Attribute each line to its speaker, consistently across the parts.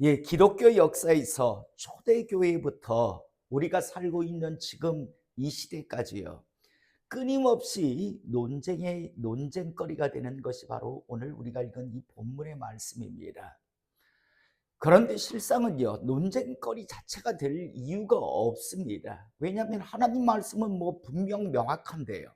Speaker 1: 예, 기독교 역사에서 초대교회부터 우리가 살고 있는 지금 이 시대까지요. 끊임없이 논쟁거리가 되는 것이 바로 오늘 우리가 읽은 이 본문의 말씀입니다. 그런데 실상은요, 논쟁거리 자체가 될 이유가 없습니다. 왜냐하면 하나님 말씀은 분명 명확한데요.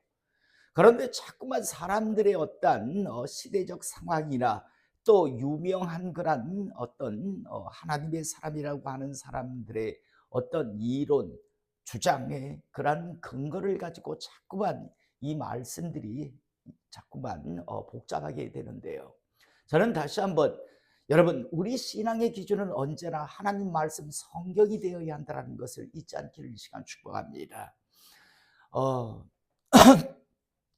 Speaker 1: 그런데 자꾸만 사람들의 어떤 시대적 상황이나 또 유명한 그런 어떤 하나님의 사람이라고 하는 사람들의 어떤 이론, 주장의 그런 근거를 가지고 자꾸만 이 말씀들이 자꾸만 복잡하게 되는데요. 저는 다시 한번 여러분, 우리 신앙의 기준은 언제나 하나님 말씀 성경이 되어야 한다는 것을 잊지 않기를 이 시간 축복합니다. 어,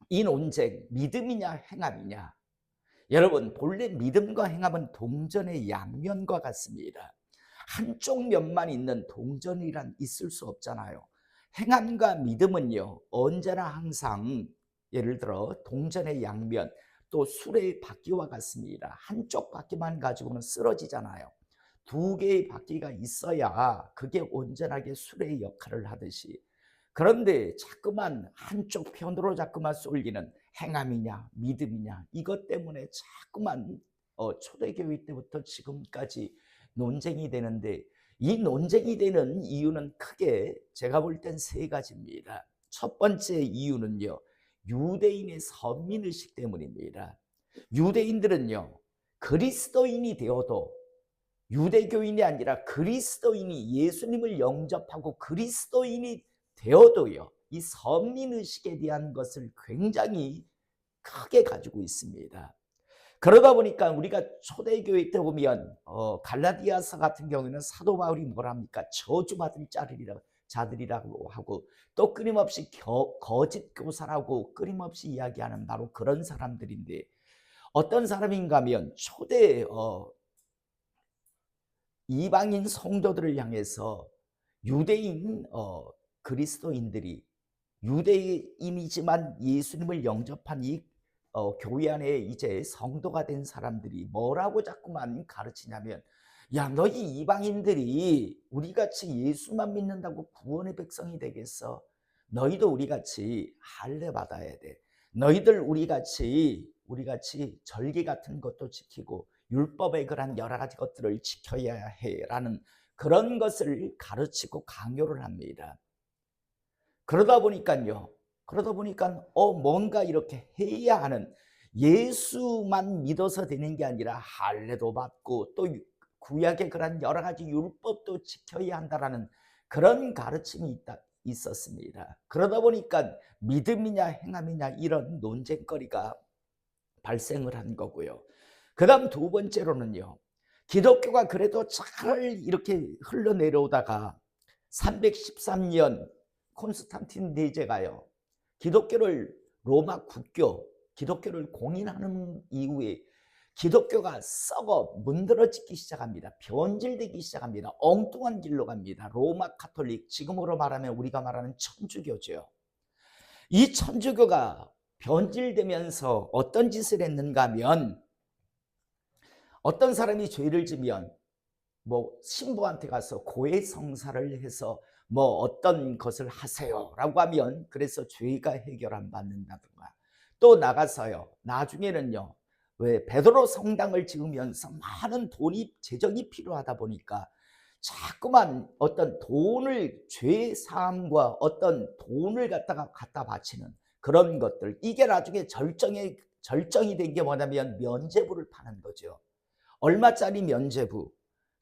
Speaker 1: 이 논쟁, 믿음이냐 행함이냐. 여러분, 본래 믿음과 행함은 동전의 양면과 같습니다. 한쪽 면만 있는 동전이란 있을 수 없잖아요. 행함과 믿음은요, 언제나 항상 예를 들어 동전의 양면, 또 술의 바퀴와 같습니다. 한쪽 바퀴만 가지고는 쓰러지잖아요. 두 개의 바퀴가 있어야 그게 온전하게 술의 역할을 하듯이, 그런데 자꾸만 한쪽 편으로 자꾸만 쏠리는 행함이냐 믿음이냐, 이것 때문에 자꾸만 초대교회 때부터 지금까지 논쟁이 되는데, 이 논쟁이 되는 이유는 크게 제가 볼 땐 세 가지입니다. 첫 번째 이유는요, 유대인의 선민의식 때문입니다. 유대인들은요, 그리스도인이 되어도 유대교인이 아니라 그리스도인이 예수님을 영접하고 그리스도인이 되어도요, 이 선민의식에 대한 것을 굉장히 크게 가지고 있습니다. 그러다 보니까 우리가 초대교회 때 보면 갈라디아서 같은 경우에는 사도 바울이 뭐라 합니까? 저주받을 자들이라고 하고, 또 끊임없이 거짓 교사라고 끊임없이 이야기하는 바로 그런 사람들인데, 어떤 사람인가 하면 초대 이방인 성도들을 향해서 유대인 그리스도인들이, 유대인이지만 예수님을 영접한 이 교회 안에 이제 성도가 된 사람들이 뭐라고 자꾸만 가르치냐면, 야, 너희 이방인들이 우리같이 예수만 믿는다고 구원의 백성이 되겠어? 너희도 우리같이 할례 받아야 돼. 너희들 우리같이 절기 같은 것도 지키고 율법의 그런 여러 가지 것들을 지켜야 해라는 그런 것을 가르치고 강요를 합니다. 그러다 보니까요. 뭔가 이렇게 해야 하는, 예수만 믿어서 되는 게 아니라 할례도 받고 또 구약의 그런 여러 가지 율법도 지켜야 한다라는 그런 가르침이 있었습니다. 그러다 보니까 믿음이냐 행함이냐 이런 논쟁거리가 발생을 한 거고요. 그다음 두 번째로는요, 기독교가 그래도 잘 이렇게 흘러내려오다가 313년 콘스탄틴 대제가요, 기독교를 로마 국교, 기독교를 공인하는 이후에 기독교가 썩어 문드러지기 시작합니다. 변질되기 시작합니다. 엉뚱한 길로 갑니다. 로마 카톨릭, 지금으로 말하면 우리가 말하는 천주교죠. 이 천주교가 변질되면서 어떤 짓을 했는가 하면, 어떤 사람이 죄를 지면 신부한테 가서 고해성사를 해서 어떤 것을 하세요라고 하면, 그래서 죄가 해결 안 받는다든가, 또 나가서요, 나중에는요, 왜 베드로 성당을 지으면서 많은 재정이 필요하다 보니까 자꾸만 어떤 돈을, 죄 사함과 어떤 돈을 갖다 바치는 그런 것들, 이게 나중에 절정이 된 게 뭐냐면 면죄부를 파는 거죠. 얼마짜리 면죄부.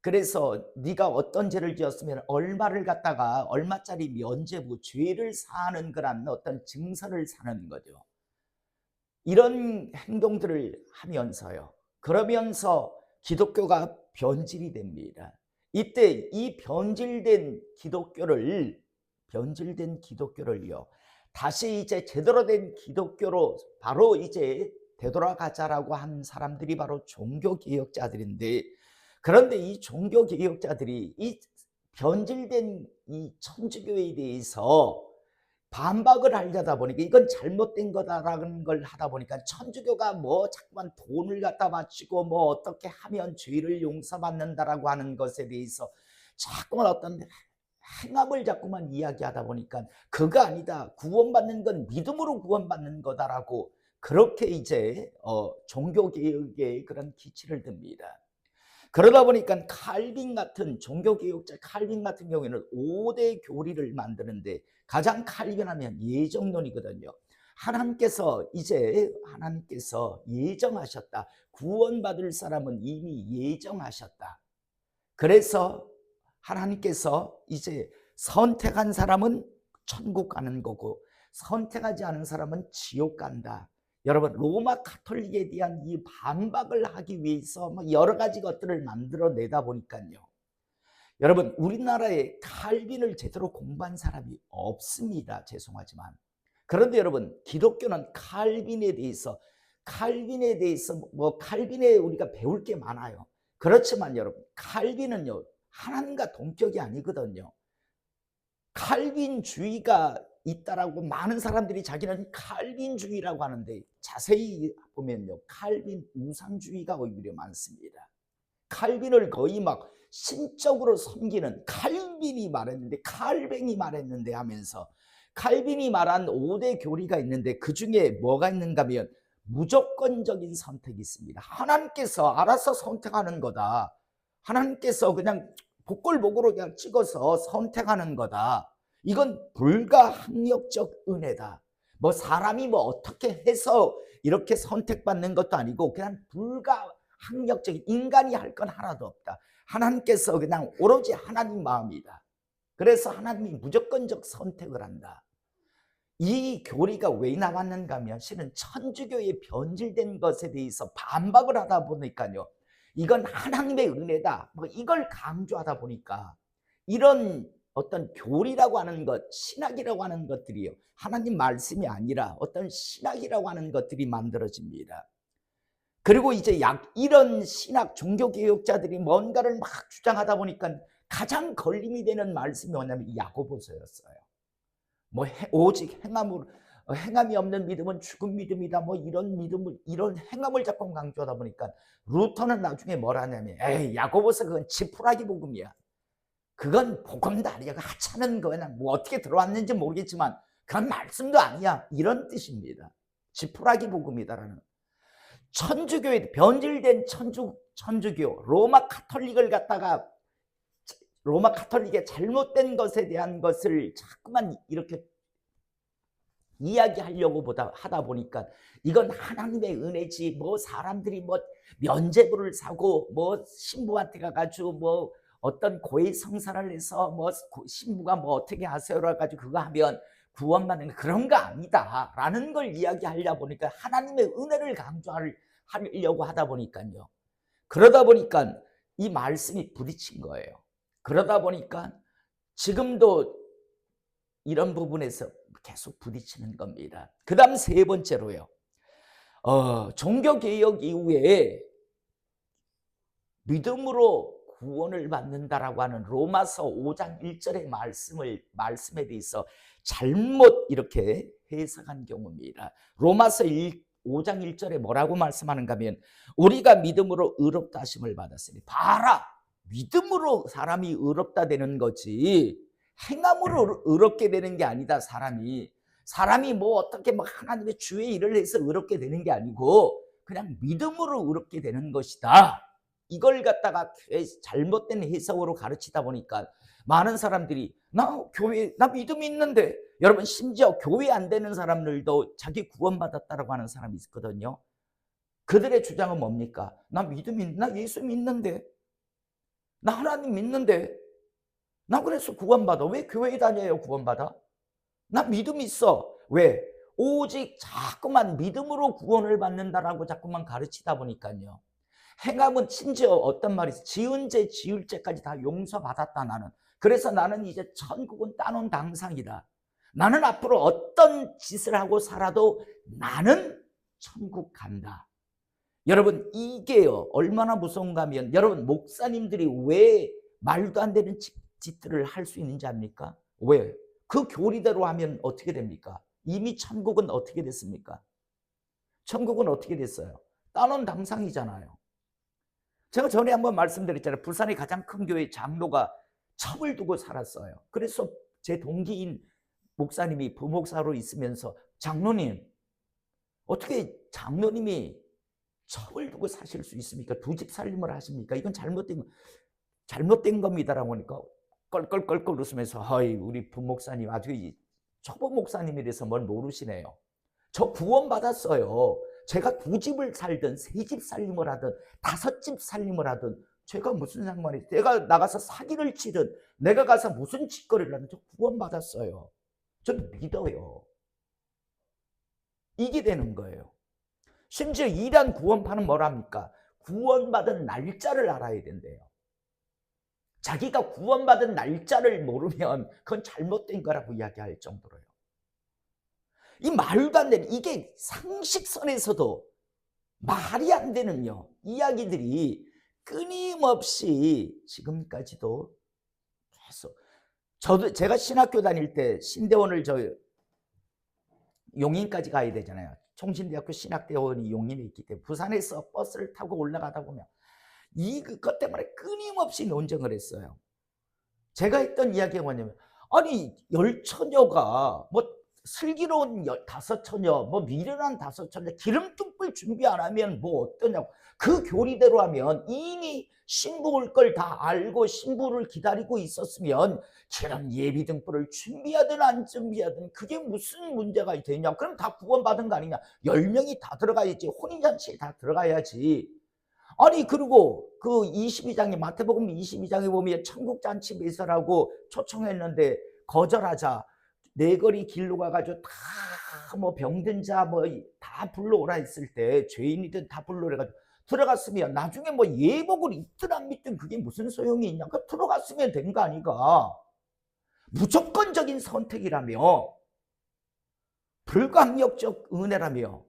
Speaker 1: 그래서 네가 어떤 죄를 지었으면 얼마짜리 면죄부, 죄를 사하는 그런 어떤 증서를 사는 거죠. 이런 행동들을 하면서요, 그러면서 기독교가 변질이 됩니다. 이때 이 변질된 기독교를요, 다시 이제 제대로 된 기독교로 바로 이제 되돌아가자라고 한 사람들이 바로 종교개혁자들인데, 그런데 이 종교개혁자들이 이 변질된 이 천주교에 대해서 반박을 하려다 보니까 이건 잘못된 거다라는 걸 하다 보니까 천주교가 뭐 자꾸만 돈을 갖다 바치고 뭐 어떻게 하면 죄를 용서받는다라고 하는 것에 대해서 자꾸만 어떤 행함을 자꾸만 이야기하다 보니까 그거 아니다. 구원받는 건 믿음으로 구원받는 거다라고 그렇게 이제 종교개혁에 그런 기치를 듭니다. 그러다 보니까 칼빈 같은 종교개혁자 칼빈 같은 경우에는 5대 교리를 만드는데 가장 칼빈하면 예정론이거든요. 하나님께서 예정하셨다. 구원받을 사람은 이미 예정하셨다. 그래서 하나님께서 이제 선택한 사람은 천국 가는 거고 선택하지 않은 사람은 지옥 간다. 여러분 로마 가톨릭에 대한 이 반박을 하기 위해서 여러 가지 것들을 만들어내다 보니까요. 여러분 우리나라에 칼빈을 제대로 공부한 사람이 없습니다. 죄송하지만. 그런데 여러분 기독교는 칼빈에 대해서 칼빈에 우리가 배울 게 많아요. 그렇지만 여러분 칼빈은요 하나님과 동격이 아니거든요. 칼빈주의가 있다라고 많은 사람들이 자기는 칼빈주의라고 하는데 자세히 보면요 칼빈 우상주의가 오히려 많습니다. 칼빈을 거의 막 신적으로 섬기는 칼빈이 말했는데 하면서 칼빈이 말한 5대 교리가 있는데 그 중에 뭐가 있는가 하면 무조건적인 선택이 있습니다. 하나님께서 알아서 선택하는 거다. 하나님께서 그냥 복골복으로 그냥 찍어서 선택하는 거다. 이건 불가항력적 은혜다. 뭐 사람이 뭐 어떻게 해서 이렇게 선택받는 것도 아니고 그냥 불가항력적인 인간이 할 건 하나도 없다. 하나님께서 그냥 오로지 하나님 마음이다. 그래서 하나님이 무조건적 선택을 한다. 이 교리가 왜 나왔는가 하면 실은 천주교의 변질된 것에 대해서 반박을 하다 보니까요. 이건 하나님의 은혜다. 뭐 이걸 강조하다 보니까 이런 어떤 교리라고 하는 것, 신학이라고 하는 것들이요. 하나님 말씀이 아니라 어떤 신학이라고 하는 것들이 만들어집니다. 그리고 이제 이런 신학 종교개혁자들이 뭔가를 막 주장하다 보니까 가장 걸림이 되는 말씀이 뭐냐면 야고보서였어요. 뭐 오직 행함이 없는 믿음은 죽은 믿음이다. 뭐 이런 행함을 자꾸 강조하다 보니까 루터는 나중에 뭘 하냐면 야고보서 그건 지푸라기 복음이야. 그건 복음도 아니야. 하찮은 거야. 뭐 어떻게 들어왔는지 모르겠지만 그건 말씀도 아니야. 이런 뜻입니다. 지푸라기 복음이다라는. 천주교에 변질된 천주교 로마 가톨릭을 갖다가 로마 가톨릭의 잘못된 것에 대한 것을 자꾸만 이렇게 이야기하려고 하다 보니까 이건 하나님의 은혜지 뭐 사람들이 뭐 면죄부를 사고 뭐 신부한테 가가지고 뭐 어떤 고해 성사를 해서 뭐 신부가 뭐 어떻게 하세요라 가지고 그거 하면 구원받는 그런 거 아니다 라는 걸 이야기하려 보니까 하나님의 은혜를 강조하려고 하다 보니까요. 그러다 보니까 이 말씀이 부딪힌 거예요. 그러다 보니까 지금도 이런 부분에서 계속 부딪히는 겁니다. 그 다음 세 번째로요. 종교개혁 이후에 믿음으로 구원을 받는다라고 하는 로마서 5장 1절의 말씀에 대해서 잘못 이렇게 해석한 경우입니다. 로마서 5장 1절에 뭐라고 말씀하는가 하면 우리가 믿음으로 의롭다 하심을 받았으니 봐라. 믿음으로 사람이 의롭다 되는 거지 행함으로 의롭게 되는 게 아니다. 사람이 뭐 어떻게 뭐 하나님의 주의 일을 해서 의롭게 되는 게 아니고 그냥 믿음으로 의롭게 되는 것이다. 이걸 갖다가 잘못된 해석으로 가르치다 보니까 많은 사람들이 나 믿음이 있는데 여러분 심지어 교회 안 되는 사람들도 자기 구원받았다라고 하는 사람이 있거든요. 그들의 주장은 뭡니까? 나 예수 믿는데 나 하나님 믿는데 나 그래서 구원받아. 왜 교회에 다녀요 구원받아? 나 믿음 있어. 왜? 오직 자꾸만 믿음으로 구원을 받는다라고 자꾸만 가르치다 보니까요. 행함은 심지어 어떤 말이 있어? 지은 죄 지을 죄까지 다 용서받았다 나는. 그래서 나는 이제 천국은 따놓은 당상이다. 나는 앞으로 어떤 짓을 하고 살아도 나는 천국 간다. 여러분 이게요 얼마나 무서운가 하면 여러분 목사님들이 왜 말도 안 되는 짓들을 할 수 있는지 압니까? 왜? 그 교리대로 하면 어떻게 됩니까? 이미 천국은 어떻게 됐습니까? 천국은 어떻게 됐어요? 따놓은 담상이잖아요. 제가 전에 한번 말씀드렸잖아요. 부산의 가장 큰 교회 장로가 첩을 두고 살았어요. 그래서 제 동기인 목사님이 부목사로 있으면서 장로님, 어떻게 장로님이 첩을 두고 사실 수 있습니까? 두 집 살림을 하십니까? 이건 잘못된 겁니다라고 하니까 껄껄껄껄 웃으면서 어이 우리 부목사님 아주 초보 목사님이라서 뭘 모르시네요. 저 구원받았어요. 제가 두 집을 살든 세 집 살림을 하든 다섯 집 살림을 하든 제가 무슨 상관이, 내가 나가서 사기를 치든 내가 가서 무슨 짓거리를 하든 저 구원받았어요. 저는 믿어요. 이게 되는 거예요. 심지어 이란 구원파는 뭐랍니까? 구원받은 날짜를 알아야 된대요. 자기가 구원받은 날짜를 모르면 그건 잘못된 거라고 이야기할 정도로요. 이 말도 안 되는, 이게 상식선에서도 말이 안 되는 이야기들이 끊임없이 지금까지도 계속. 제가 신학교 다닐 때 신대원을 용인까지 가야 되잖아요. 총신대학교 신학대원이 용인에 있기 때문에 부산에서 버스를 타고 올라가다 보면 이것 때문에 끊임없이 논쟁을 했어요. 제가 했던 이야기가 뭐냐면, 아니 열처녀가 뭐 슬기로운 다섯 처녀, 뭐 미련한 다섯 처녀, 기름뚱불 준비 안 하면 뭐 어떠냐고. 그 교리대로 하면 이미 신부 올 걸 다 알고 신부를 기다리고 있었으면 기름 예비등불을 준비하든 안 준비하든 그게 무슨 문제가 되냐. 그럼 다 구원받은 거 아니냐. 10명이 다 들어가야지. 혼인잔치에 다 들어가야지. 아니 그리고 그 22장에 마태복음 22장에 보면 천국잔치 매설하고 초청했는데 거절하자 네거리 길로 가가지고 다 뭐 병든 자 뭐 다 불러오라 했을 때 죄인이든 다 불러오라 해가지고 들어갔으면 나중에 뭐 예복을 입든 안 믿든 그게 무슨 소용이 있냐. 그 들어갔으면 된 거 아니가. 무조건적인 선택이라며, 불가항력적 은혜라며.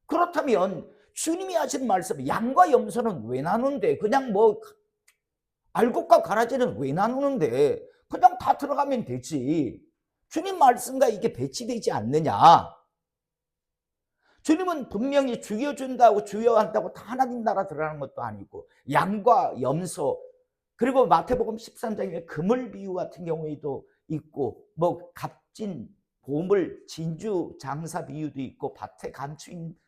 Speaker 1: 그렇다면 주님이 하신 말씀, 양과 염소는 왜 나누는데, 그냥 뭐 알곡과 가라지는 왜 나누는데, 그냥 다 들어가면 되지. 주님 말씀과 이게 배치되지 않느냐. 주님은 분명히 죽여준다고 주여한다고 다 하나님 나라 들어가는 것도 아니고, 양과 염소, 그리고 마태복음 13장에 그물 비유 같은 경우에도 있고, 뭐 값진 보물 진주 장사 비유도 있고, 밭에 감추인,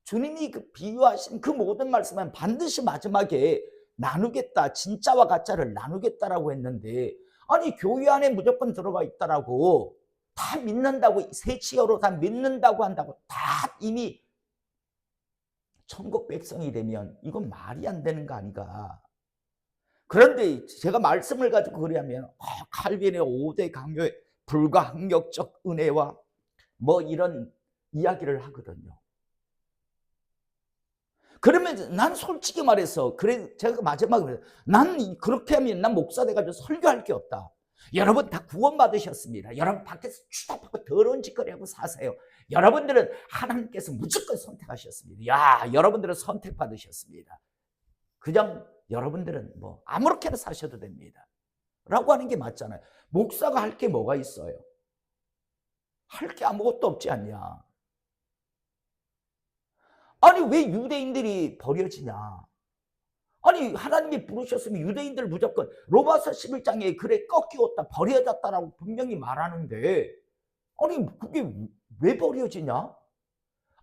Speaker 1: 주님이 그 비유하신 그 모든 말씀은 반드시 마지막에 나누겠다, 진짜와 가짜를 나누겠다라고 했는데, 아니 교회 안에 무조건 들어가 있다라고, 다 믿는다고, 세치어로 다 믿는다고 한다고 다 이미 천국 백성이 되면 이건 말이 안 되는 거 아닌가. 그런데 제가 말씀을 가지고 그러면 칼빈의 5대 강요의 불가항력적 은혜와 뭐 이런 이야기를 하거든요. 그러면 난 솔직히 말해서, 그래 제가 마지막에 난 그렇게 하면 난 목사 돼가지고 설교할 게 없다. 여러분 다 구원받으셨습니다. 여러분 밖에서 추잡하고 더러운 짓거리하고 사세요. 여러분들은 하나님께서 무조건 선택하셨습니다. 야, 여러분들은 선택받으셨습니다. 그냥 여러분들은 뭐 아무렇게나 사셔도 됩니다. 라고 하는 게 맞잖아요. 목사가 할 게 뭐가 있어요? 할 게 아무것도 없지 않냐. 아니 왜 유대인들이 버려지냐. 아니 하나님이 부르셨으면 유대인들 무조건, 로마서 11장에 그래 꺾이었다 버려졌다라고 분명히 말하는데, 아니 그게 왜 버려지냐.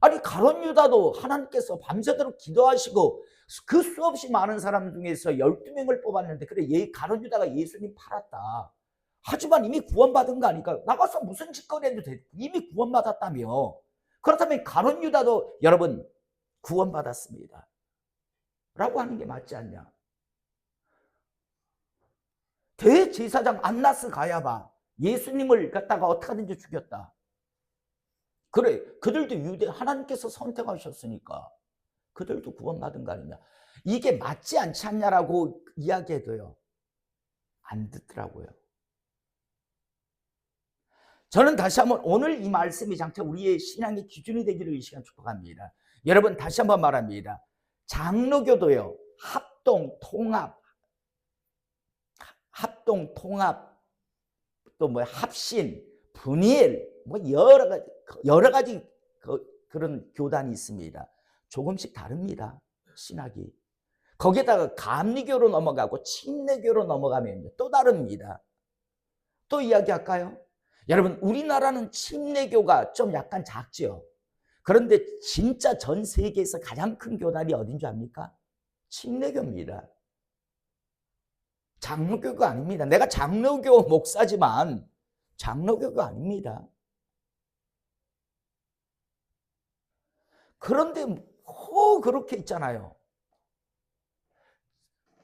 Speaker 1: 아니 가룟 유다도 하나님께서 밤새도록 기도하시고 그 수없이 많은 사람 중에서 12명을 뽑았는데, 그래 가룟 유다가 예수님 팔았다. 하지만 이미 구원받은 거 아니까 나가서 무슨 짓거리 해도 돼. 이미 구원받았다며. 그렇다면 가룟 유다도 여러분 구원받았습니다 라고 하는 게 맞지 않냐. 대제사장 안나스 가야바 예수님을 갖다가 어떻게 하든지 죽였다. 그래 그들도 유대, 하나님께서 선택하셨으니까 그들도 구원받은 거 아니냐. 이게 맞지 않지 않냐라고 이야기해도요 안 듣더라고요. 저는 다시 한번 오늘 이 말씀이 장차 우리의 신앙의 기준이 되기를 이 시간 축복합니다. 여러분 다시 한번 말합니다. 장로교도요 합동, 통합, 또 뭐 합신, 분이엘, 뭐 여러 가지 그런 교단이 있습니다. 조금씩 다릅니다. 신학이. 거기에다가 감리교로 넘어가고 침례교로 넘어가면 또 다릅니다. 또 이야기할까요? 여러분, 우리나라는 침례교가 좀 약간 작죠. 그런데 진짜 전 세계에서 가장 큰 교단이 어딘 줄 압니까? 침례교입니다. 장로교가 아닙니다. 내가 장로교 목사지만 장로교가 아닙니다. 그런데 그렇게 있잖아요.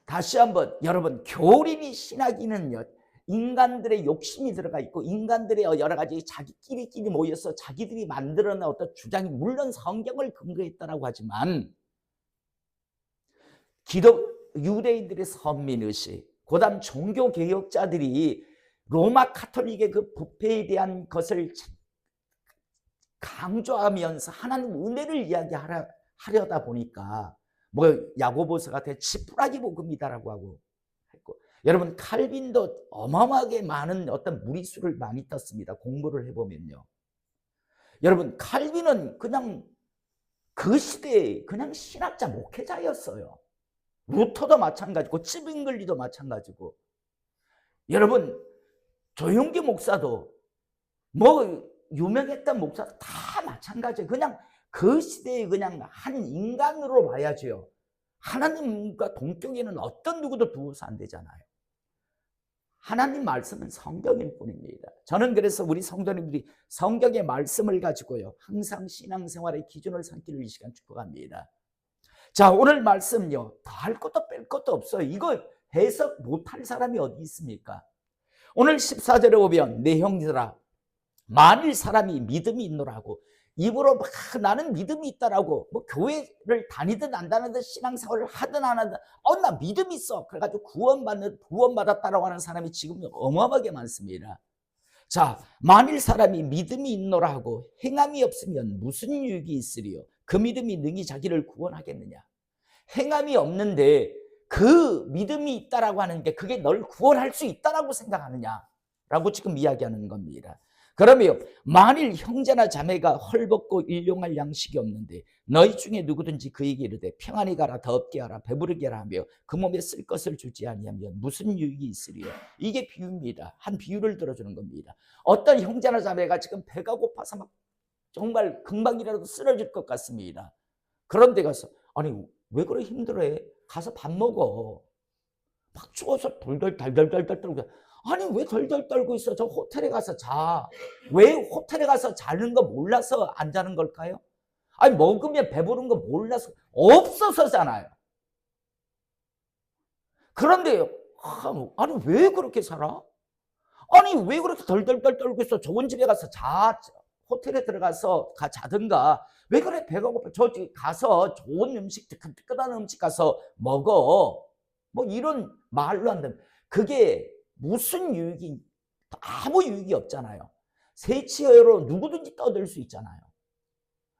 Speaker 1: 다시 한번 여러분, 교린이 신학에는요, 인간들의 욕심이 들어가 있고 인간들의 여러 가지 자기끼리 모여서 자기들이 만들어낸 어떤 주장이 물론 성경을 근거했다라고 하지만 유대인들의 선민의식, 그다음 종교개혁자들이 로마 카톨릭의 그 부패에 대한 것을 강조하면서 하나님 은혜를 이야기하려다 보니까 뭐 야고보서 같은 지푸라기 복음이다라고 하고 했고, 여러분 칼빈도 어마어마하게 많은 어떤 무리수를 많이 떴습니다. 공부를 해보면요. 여러분 칼빈은 그냥 그 시대에 그냥 신학자 목회자였어요. 루터도 마찬가지고 찌빙글리도 마찬가지고, 여러분 조용기 목사도 뭐 유명했던 목사도 다 마찬가지예요. 그냥 그 시대에 그냥 한 인간으로 봐야죠. 하나님과 동격에는 어떤 누구도 두어서 안 되잖아요. 하나님 말씀은 성경일 뿐입니다. 저는 그래서 우리 성도님들이 성경의 말씀을 가지고요, 항상 신앙생활의 기준을 삼기를 이 시간 축복합니다. 자, 오늘 말씀요, 더할 것도 뺄 것도 없어요. 이거 해석 못할 사람이 어디 있습니까? 오늘 14절에 보면 내 형제들아, 만일 사람이 믿음이 있노라고 입으로 막 나는 믿음이 있다라고, 뭐 교회를 다니든 안 다니든 신앙생활을 하든 안 하든 나 믿음이 있어 그래가지고 구원받았다라고 하는 사람이 지금 어마어마하게 많습니다. 자, 만일 사람이 믿음이 있노라고 행함이 없으면 무슨 유익이 있으리요? 그 믿음이 능히 자기를 구원하겠느냐? 행함이 없는데 그 믿음이 있다라고 하는 게 그게 널 구원할 수 있다라고 생각하느냐라고 지금 이야기하는 겁니다. 그러면 만일 형제나 자매가 헐벗고 일용할 양식이 없는데 너희 중에 누구든지 그에게 이르되 평안히 가라, 더 없게 하라, 배부르게 하라 하며 그 몸에 쓸 것을 주지 아니하면 무슨 유익이 있으리요? 이게 비유입니다. 한 비유를 들어주는 겁니다. 어떤 형제나 자매가 지금 배가 고파서 막 정말 금방이라도 쓰러질 것 같습니다. 그런데 가서 아니 왜 그래 힘들어해? 가서 밥 먹어. 막 추워서 덜덜덜덜덜 떨고, 아니 왜 덜덜 떨고 있어? 저 호텔에 가서 자. 왜 호텔에 가서 자는 거 몰라서 안 자는 걸까요? 아니 먹으면 배부른 거 몰라서 없어서잖아요. 그런데 아니 왜 그렇게 살아? 아니 왜 그렇게 덜덜덜 떨고 있어? 좋은 집에 가서 자. 호텔에 들어가서 자든가. 왜 그래 배가 고파? 저 가서 좋은 음식, 뜨끈뜨끈한 음식 가서 먹어. 뭐 이런 말로 한다면 그게 무슨 유익이, 아무 유익이 없잖아요. 세치어로 누구든지 떠들 수 있잖아요.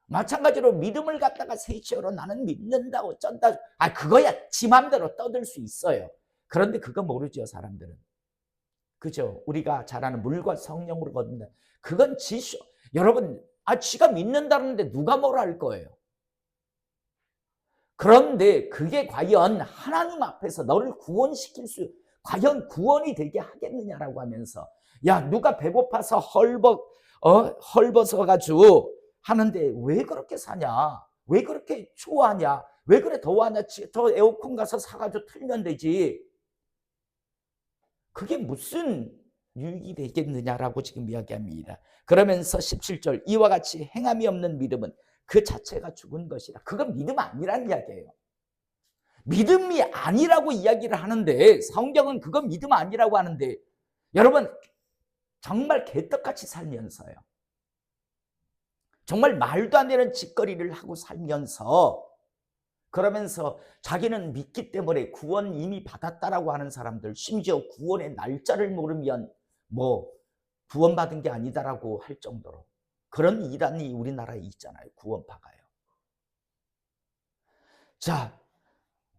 Speaker 1: 마찬가지로 믿음을 갖다가 세치어로 나는 믿는다 어쩐다, 그거야 지 맘대로 떠들 수 있어요. 그런데 그거 모르죠 사람들은. 그죠? 우리가 잘 아는 물과 성령으로 거듭나, 그건 지쇼. 여러분 지가 믿는다는데 누가 뭐라 할 거예요? 그런데 그게 과연 하나님 앞에서 너를 구원시킬 수, 과연 구원이 되게 하겠느냐라고 하면서, 야 누가 배고파서 헐벗어 가지고 하는데 왜 그렇게 사냐? 왜 그렇게 추워하냐? 왜 그래 더워하냐? 저 에어컨 가서 사가지고 틀면 되지. 그게 무슨 유익이 되겠느냐라고 지금 이야기합니다. 그러면서 17절, 이와 같이 행함이 없는 믿음은 그 자체가 죽은 것이라. 그건 믿음 아니라는 이야기예요. 믿음이 아니라고 이야기를 하는데, 성경은 그건 믿음 아니라고 하는데, 여러분 정말 개떡같이 살면서요, 정말 말도 안 되는 짓거리를 하고 살면서, 그러면서 자기는 믿기 때문에 구원 이미 받았다라고 하는 사람들, 심지어 구원의 날짜를 모르면 뭐 구원받은 게 아니다라고 할 정도로 그런 이단이 우리나라에 있잖아요. 구원파가요. 자,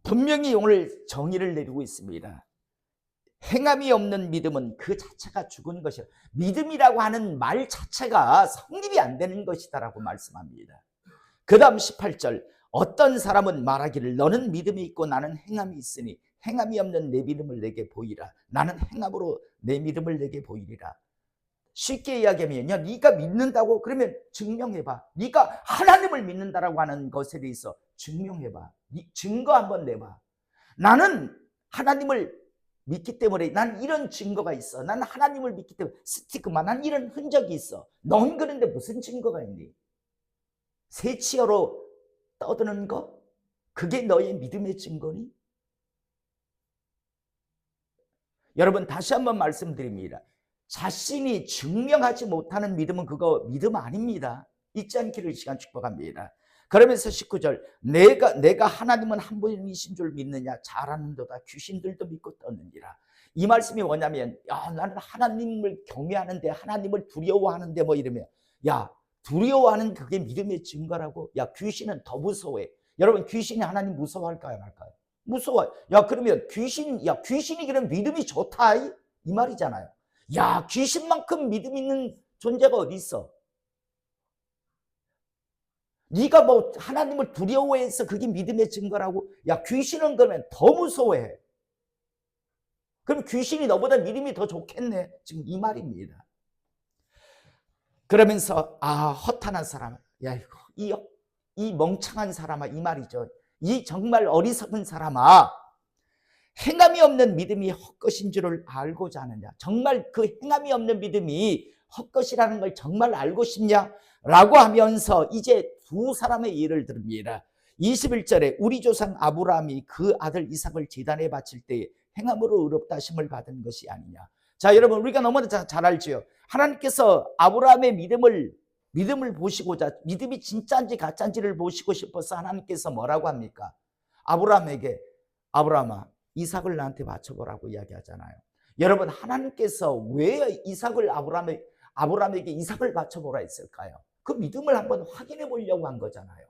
Speaker 1: 분명히 오늘 정의를 내리고 있습니다. 행함이 없는 믿음은 그 자체가 죽은 것이라. 믿음이라고 하는 말 자체가 성립이 안 되는 것이다라고 말씀합니다. 그 다음 18절, 어떤 사람은 말하기를 너는 믿음이 있고 나는 행함이 있으니 행함이 없는 내 믿음을 내게 보이라. 나는 행함으로 내 믿음을 내게 보이리라. 쉽게 이야기하면요, 네가 믿는다고 그러면 증명해봐. 네가 하나님을 믿는다라고 하는 것에 대해서 증명해봐. 증거 한번 내봐. 나는 하나님을 믿기 때문에 난 이런 증거가 있어. 난 하나님을 믿기 때문에 스티그마, 난 이런 흔적이 있어. 넌 그런데 무슨 증거가 있니? 새치어로 떠드는 거? 그게 너의 믿음의 증거니? 여러분, 다시 한번 말씀드립니다. 자신이 증명하지 못하는 믿음은 그거 믿음 아닙니다. 잊지 않기를 시간 축복합니다. 그러면서 19절, 내가 하나님은 한 분이신 줄 믿느냐? 잘하는도다. 귀신들도 믿고 떠느니라. 이 말씀이 뭐냐면, 야, 나는 하나님을 경외하는데, 하나님을 두려워하는데 뭐 이러면, 야, 두려워하는 그게 믿음의 증거라고? 야, 귀신은 더 무서워해. 여러분, 귀신이 하나님 무서워할까요, 말까요? 무서워요. 야, 그러면 귀신이 그런 믿음이 좋다 이 말이잖아요. 야, 귀신만큼 믿음 있는 존재가 어디 있어? 네가 뭐 하나님을 두려워해서 그게 믿음의 증거라고? 야, 귀신은 그러면 더 무서워해. 그럼 귀신이 너보다 믿음이 더 좋겠네. 지금 이 말입니다. 그러면서 허탄한 사람, 야, 이 멍청한 사람아, 이 말이죠. 이 정말 어리석은 사람아, 행함이 없는 믿음이 헛것인 줄을 알고자 하느냐? 정말 그 행함이 없는 믿음이 헛것이라는 걸 정말 알고 싶냐? 라고 하면서 이제 두 사람의 예를 듭니다. 21절에 우리 조상 아브라함이 그 아들 이삭을 제단에 바칠 때 행함으로 의롭다 하심을 받은 것이 아니냐. 자, 여러분, 우리가 너무나 잘 알죠. 하나님께서 아브라함의 믿음을 보시고자, 믿음이 진짜인지 가짜인지를 보시고 싶어서 하나님께서 뭐라고 합니까? 아브라함에게, 아브라함아, 이삭을 나한테 바쳐보라고 이야기하잖아요. 여러분, 하나님께서 왜 이삭을 아브라함에게 이삭을 바쳐보라 했을까요? 그 믿음을 한번 확인해 보려고 한 거잖아요.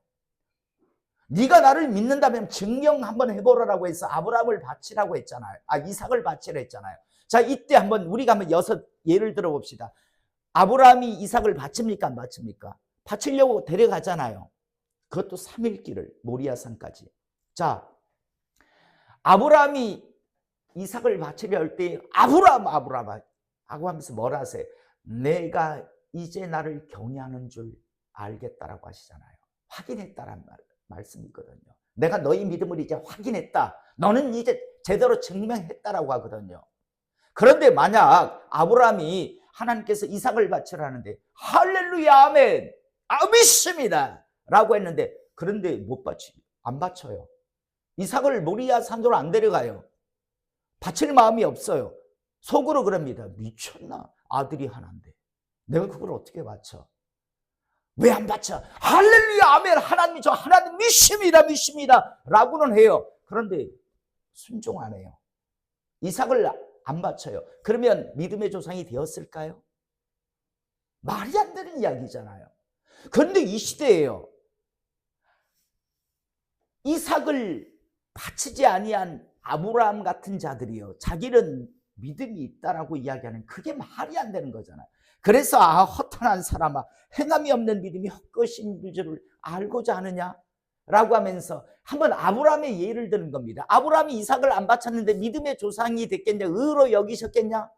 Speaker 1: 네가 나를 믿는다면 증명 한번 해보라고 해서 아브라함을 바치라고 했잖아요. 이삭을 바치라 했잖아요. 자, 이때 우리가 한번 6 예를 들어 봅시다. 아브라함이 이삭을 바칩니까, 안 바칩니까? 바치려고 데려가잖아요. 그것도 3일 길을, 모리아산까지. 자, 아브라함이 이삭을 바치려 할 때 아브라함 하고 하면서 뭐라 하세요? 내가 이제 나를 경외하는 줄 알겠다라고 하시잖아요. 확인했다란 말씀이거든요. 내가 너희 믿음을 이제 확인했다. 너는 이제 제대로 증명했다라고 하거든요. 그런데 만약 아브라함이 하나님께서 이삭을 바치라는데 할렐루야 아멘 믿습니다 라고 했는데, 그런데 안 바쳐요. 이삭을 모리아 산으로 안 데려가요. 바칠 마음이 없어요. 속으로 그럽니다. 미쳤나? 아들이 하나인데 내가 그걸 어떻게 바쳐? 왜 안 바쳐? 할렐루야 아멘 하나님, 저 하나님 믿습니다 라고는 해요. 그런데 순종 안 해요. 이삭을 안 바쳐요. 그러면 믿음의 조상이 되었을까요? 말이 안 되는 이야기잖아요. 그런데 이 시대에요, 이삭을 바치지 아니한 아브라함 같은 자들이요, 자기는 믿음이 있다라고 이야기하는, 그게 말이 안 되는 거잖아요. 그래서 허탄한 사람아, 행함이 없는 믿음이 헛것인 줄을 알고자 하느냐? 라고 하면서 한번 아브라함의 예를 드는 겁니다. 아브라함이 이삭을 안 바쳤는데 믿음의 조상이 됐겠냐? 의로 여기셨겠냐?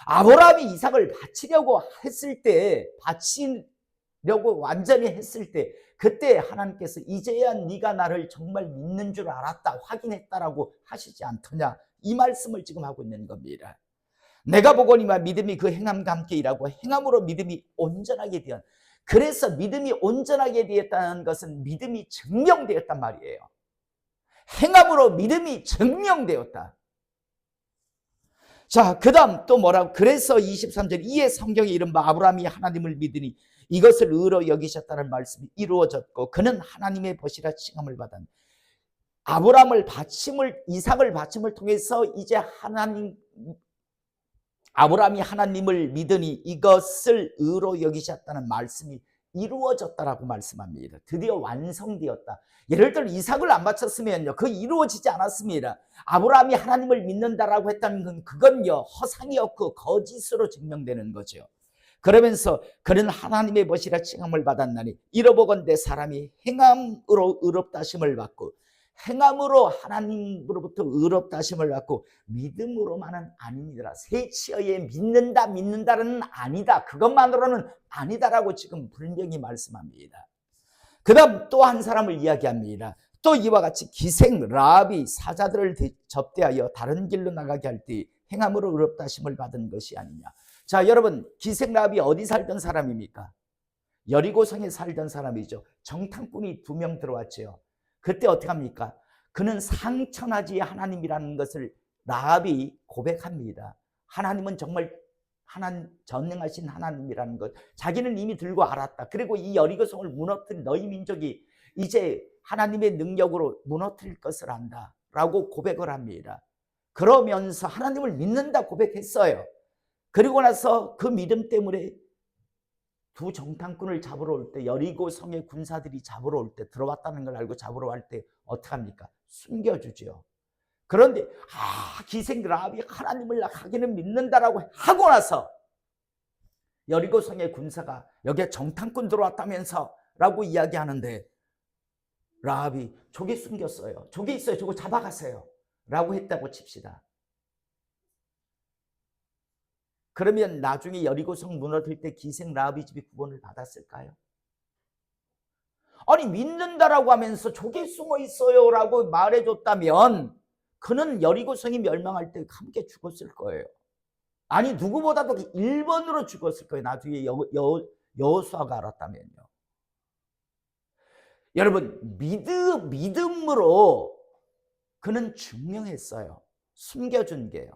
Speaker 1: 아브라함이 이삭을 바치려고 했을 때, 바치려고 완전히 했을 때, 그때 하나님께서 이제야 네가 나를 정말 믿는 줄 알았다, 확인했다라고 하시지 않더냐? 이 말씀을 지금 하고 있는 겁니다. 내가 보거니와 믿음이 그 행함과 함께 일하고 행함으로 믿음이 온전하게 되었. 그래서 믿음이 온전하게 되었다는 것은 믿음이 증명되었단 말이에요. 행함으로 믿음이 증명되었다. 자, 그 다음 또 뭐라고? 그래서 23절, 이에 성경에 이른바 아브라함이 하나님을 믿으니 이것을 의로 여기셨다는 말씀이 이루어졌고 그는 하나님의 벗이라 칭함을 받았다. 이삭을 바침을 통해서 이제 아브라함이 하나님을 믿으니 이것을 의로 여기셨다는 말씀이 이루어졌다라고 말씀합니다. 드디어 완성되었다. 예를 들어 이삭을 안 바쳤으면요, 그 이루어지지 않았습니다. 아브라함이 하나님을 믿는다라고 했다면 그건요, 허상이었고 거짓으로 증명되는 거죠. 그러면서 그는 하나님의 벗이라 칭함을 받았나니 이러보건대 사람이 행함으로 의롭다 하심을 받고, 행함으로 하나님으로부터 의롭다 하심을 받고 믿음으로만은 아니니라. 셋이어에 믿는다는 아니다, 그것만으로는 아니다라고 지금 분명히 말씀합니다. 그 다음 또 한 사람을 이야기합니다. 또 이와 같이 기생 라합이 사자들을 접대하여 다른 길로 나가게 할 때 행함으로 의롭다 하심을 받은 것이 아니냐. 자, 여러분, 기생 라합이 어디 살던 사람입니까? 여리고성에 살던 사람이죠. 정탐꾼이 2명 들어왔죠. 그때 어떻게 합니까? 그는 상천하지 하나님이라는 것을 라합이 고백합니다. 하나님은 정말 전능하신 하나님이라는 것, 자기는 이미 들고 알았다. 그리고 이 여리고성을 무너뜨린 너희 민족이 이제 하나님의 능력으로 무너뜨릴 것을 안다 라고 고백을 합니다. 그러면서 하나님을 믿는다 고백했어요. 그리고 나서 그 믿음 때문에 2 정탐꾼을 잡으러 올 때, 여리고성의 군사들이 잡으러 올 때, 들어왔다는 걸 알고 잡으러 갈 때 어떻게 합니까? 숨겨주죠. 그런데 기생 라합이 하나님을 자기는 믿는다라고 하고 나서 여리고성의 군사가 여기에 정탐꾼 들어왔다면서 라고 이야기하는데, 라합이 저기 숨겼어요, 저기 있어요, 저거 잡아가세요 라고 했다고 칩시다. 그러면 나중에 여리고성 무너질 때 기생 라합의 집이 구원을 받았을까요? 아니, 믿는다라고 하면서 저기 숨어 있어요 라고 말해줬다면 그는 여리고성이 멸망할 때 함께 죽었을 거예요. 아니, 누구보다도 1번으로 죽었을 거예요. 나중에 여호수아가 알았다면요. 여러분, 믿음으로 그는 증명했어요. 숨겨준 게요.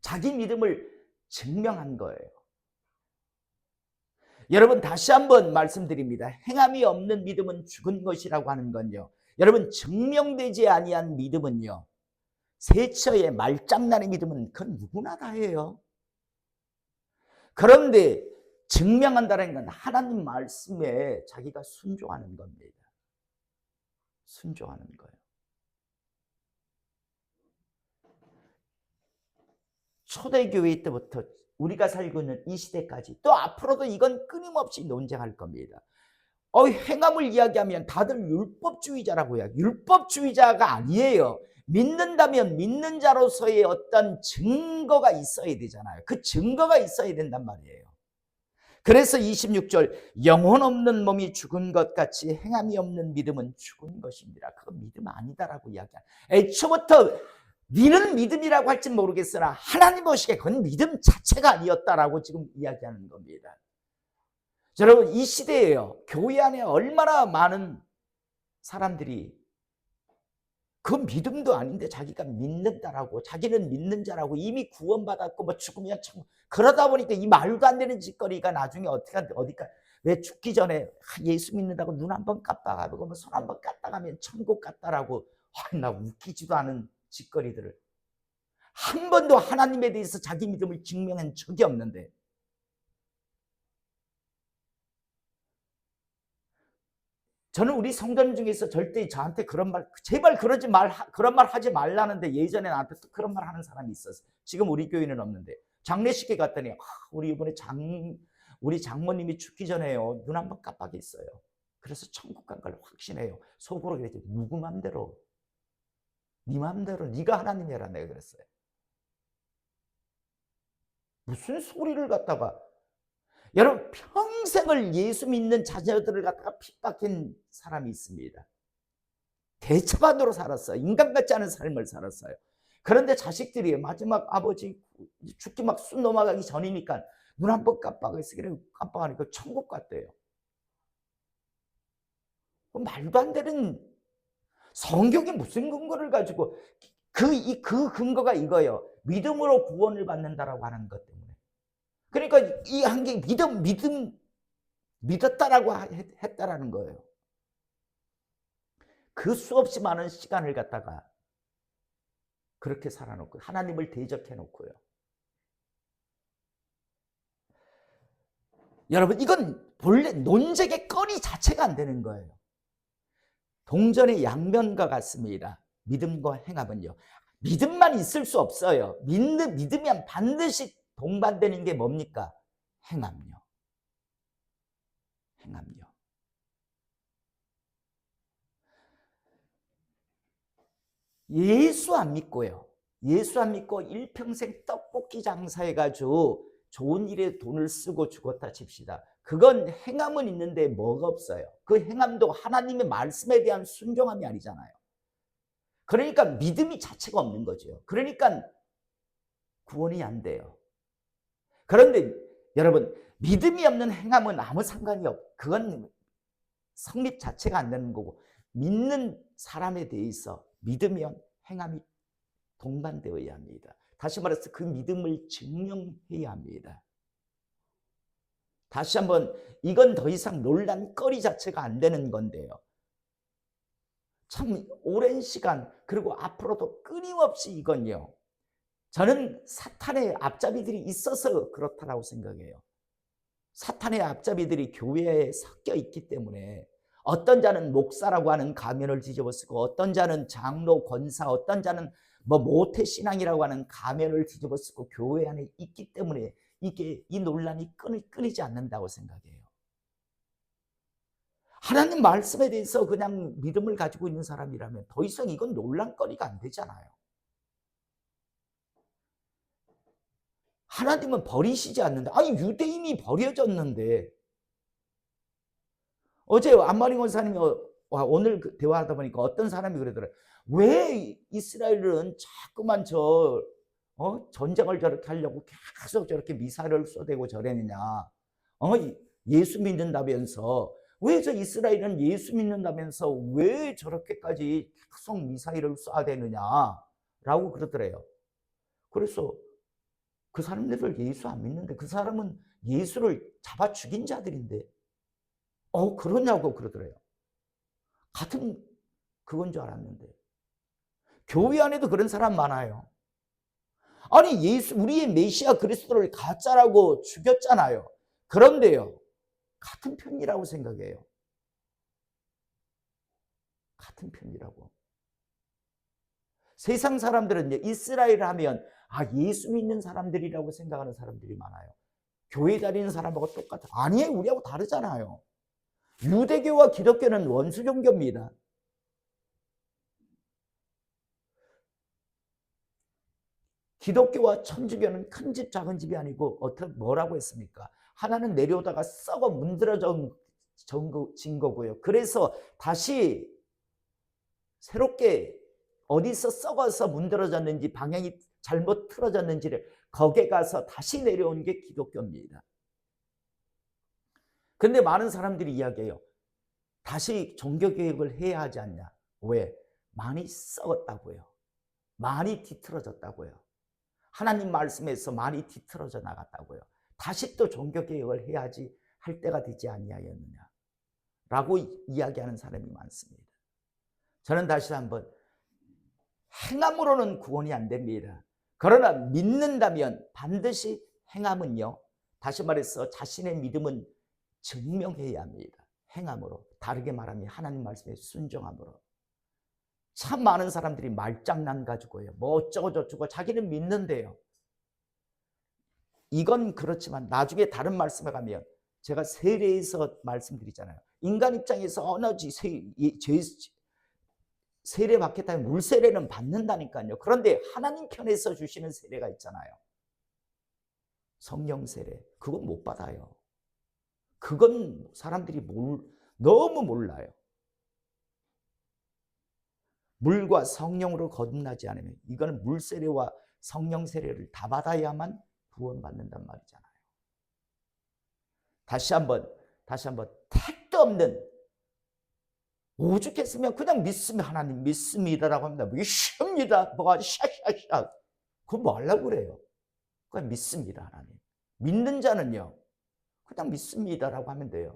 Speaker 1: 자기 믿음을 증명한 거예요. 여러분, 다시 한번 말씀드립니다. 행함이 없는 믿음은 죽은 것이라고 하는 건요, 여러분, 증명되지 아니한 믿음은요, 세처의 말장난의 믿음은 그건 누구나 다 해요. 그런데 증명한다는 건 하나님 말씀에 자기가 순종하는 겁니다. 순종하는 거예요. 초대교회 때부터 우리가 살고 있는 이 시대까지, 또 앞으로도 이건 끊임없이 논쟁할 겁니다. 행함을 이야기하면 다들 율법주의자라고요. 율법주의자가 아니에요. 믿는다면 믿는 자로서의 어떤 증거가 있어야 되잖아요. 그 증거가 있어야 된단 말이에요. 그래서 26절, 영혼 없는 몸이 죽은 것 같이 행함이 없는 믿음은 죽은 것입니다. 그건 믿음 아니다라고 이야기합니다. 애초부터 니는 믿음이라고 할지 모르겠으나 하나님 보시기에 그건 믿음 자체가 아니었다라고 지금 이야기하는 겁니다. 여러분, 이 시대에요, 교회 안에 얼마나 많은 사람들이 그 믿음도 아닌데 자기가 믿는다라고, 자기는 믿는 자라고, 이미 구원받았고 뭐 죽으면 참, 그러다 보니까 이 말도 안 되는 짓거리가 나중에 어디까, 왜 죽기 전에 예수 믿는다고 눈 한번 깜빡하고 뭐 손 한번 까딱하면 천국 갔다라고, 나 웃기지도 않은 짓거리들을, 한 번도 하나님에 대해서 자기 믿음을 증명한 적이 없는데, 저는 우리 성도님 중에서 절대 저한테 그런 말, 제발 그런 말 하지 말라는데, 예전에 나한테 또 그런 말 하는 사람이 있었어. 지금 우리 교회는 없는데, 장례식에 갔더니 우리 이번에 우리 장모님이 죽기 전에요, 눈 한번 깜빡했어요. 그래서 천국 간 걸 확신해요. 속으로 그랬지, 누구 맘대로, 네 맘대로, 네가 하나님이라 내가 그랬어요. 무슨 소리를 갖다가. 여러분, 평생을 예수 믿는 자녀들을 갖다가 핍박한 사람이 있습니다. 대처반으로 살았어요. 인간 같지 않은 삶을 살았어요. 그런데 자식들이 마지막 아버지 죽기 막 쑥 넘어가기 전이니까 눈 한번 깜빡했어요. 깜빡하니까 천국 갔대요. 말도 안 되는, 성경이 무슨 근거를 가지고, 그 근거가 이거예요. 믿음으로 구원을 받는다라고 하는 것 때문에. 그러니까 이 한 게 믿었다라고 했다라는 거예요. 그 수없이 많은 시간을 갖다가 그렇게 살아놓고 하나님을 대적해 놓고요. 여러분, 이건 본래 논쟁의 거리 자체가 안 되는 거예요. 동전의 양면과 같습니다. 믿음과 행함은요. 믿음만 있을 수 없어요. 믿으면 반드시 동반되는 게 뭡니까? 행함요. 행함요. 예수 안 믿고요. 예수 안 믿고 일평생 떡볶이 장사해가지고 좋은 일에 돈을 쓰고 죽었다 칩시다. 그건 행함은 있는데 뭐가 없어요. 그 행함도 하나님의 말씀에 대한 순종함이 아니잖아요. 그러니까 믿음이 자체가 없는 거죠. 그러니까 구원이 안 돼요. 그런데 여러분, 믿음이 없는 행함은 아무 상관이 그건 성립 자체가 안 되는 거고, 믿는 사람에 대해서 믿으면 행함이 동반되어야 합니다. 다시 말해서 그 믿음을 증명해야 합니다. 다시 한번, 이건 더 이상 논란거리 자체가 안 되는 건데요. 참 오랜 시간, 그리고 앞으로도 끊임없이 이건요, 저는 사탄의 앞잡이들이 있어서 그렇다고 생각해요. 사탄의 앞잡이들이 교회에 섞여 있기 때문에 어떤 자는 목사라고 하는 가면을 뒤집어 쓰고, 어떤 자는 장로, 권사, 어떤 자는 모태신앙이라고 하는 가면을 뒤집어 쓰고 교회 안에 있기 때문에 이 논란이 끊이지 않는다고 생각해요. 하나님 말씀에 대해서 그냥 믿음을 가지고 있는 사람이라면 더 이상 이건 논란거리가 안 되잖아요. 하나님은 버리시지 않는다. 아니, 유대인이 버려졌는데. 어제 안마리 권사님이 오늘 대화하다 보니까 어떤 사람이 그러더라고요. 왜 이스라엘은 자꾸만 전쟁을 저렇게 하려고 계속 저렇게 미사일을 쏘대고 저랬느냐. 예수 믿는다면서. 왜 저 이스라엘은 예수 믿는다면서 왜 저렇게까지 계속 미사일을 쏴야 되느냐라고 그러더래요. 그래서 그 사람들을 예수 안 믿는데, 그 사람은 예수를 잡아 죽인 자들인데 그러냐고 그러더래요. 같은 그건 줄 알았는데. 교회 안에도 그런 사람 많아요. 아니, 우리의 메시아 그리스도를 가짜라고 죽였잖아요. 그런데요, 같은 편이라고 생각해요. 같은 편이라고. 세상 사람들은 이스라엘 하면 예수 믿는 사람들이라고 생각하는 사람들이 많아요. 교회 다니는 사람하고 똑같아. 아니에요, 우리하고 다르잖아요. 유대교와 기독교는 원수 종교입니다. 기독교와 천주교는 큰 집 작은 집이 아니고 뭐라고 했습니까? 하나는 내려오다가 썩어 문드러진 거고요. 그래서 다시 새롭게 어디서 썩어서 문드러졌는지, 방향이 잘못 틀어졌는지를 거기에 가서 다시 내려온 게 기독교입니다. 근데 많은 사람들이 이야기해요. 다시 종교개혁을 해야 하지 않냐. 왜? 많이 썩었다고요. 많이 뒤틀어졌다고요. 하나님 말씀에서 많이 뒤틀어져 나갔다고요. 다시 또 종교개혁을 해야지 할 때가 되지 아니하였느냐 라고 이야기하는 사람이 많습니다. 저는 다시 한번, 행함으로는 구원이 안 됩니다. 그러나 믿는다면 반드시 행함은요, 다시 말해서 자신의 믿음은 증명해야 합니다. 행함으로. 다르게 말하면 하나님 말씀에 순종함으로. 참 많은 사람들이 말장난 가지고요, 어쩌고 저쩌고 자기는 믿는데요. 이건 그렇지만 나중에 다른 말씀에 가면 제가 세례에서 말씀드리잖아요. 인간 입장에서 세례 받겠다면 물세례는 받는다니까요. 그런데 하나님 편에서 주시는 세례가 있잖아요. 성령 세례. 그건 못 받아요. 그건 사람들이 너무 몰라요. 물과 성령으로 거듭나지 않으면, 이거는 물세례와 성령 세례를 다 받아야만 구원받는단 말이잖아요. 다시 한번 택도 없는, 오죽했으면 그냥 믿습니다. 하나님 믿습니다라고 합니다. 믿습니다. 뭐가 샤샤샤. 그거 뭐 하려고 그래요? 그냥 믿습니다. 하나님. 믿는 자는요, 그냥 믿습니다라고 하면 돼요.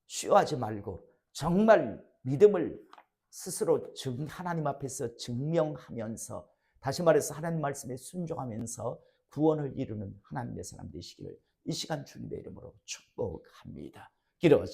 Speaker 1: 쉬워하지 말고 정말 믿음을 스스로 하나님 앞에서 증명하면서, 다시 말해서 하나님 말씀에 순종하면서 구원을 이루는 하나님의 사람 되시기를 이 시간 주님의 이름으로 축복합니다. 기도하시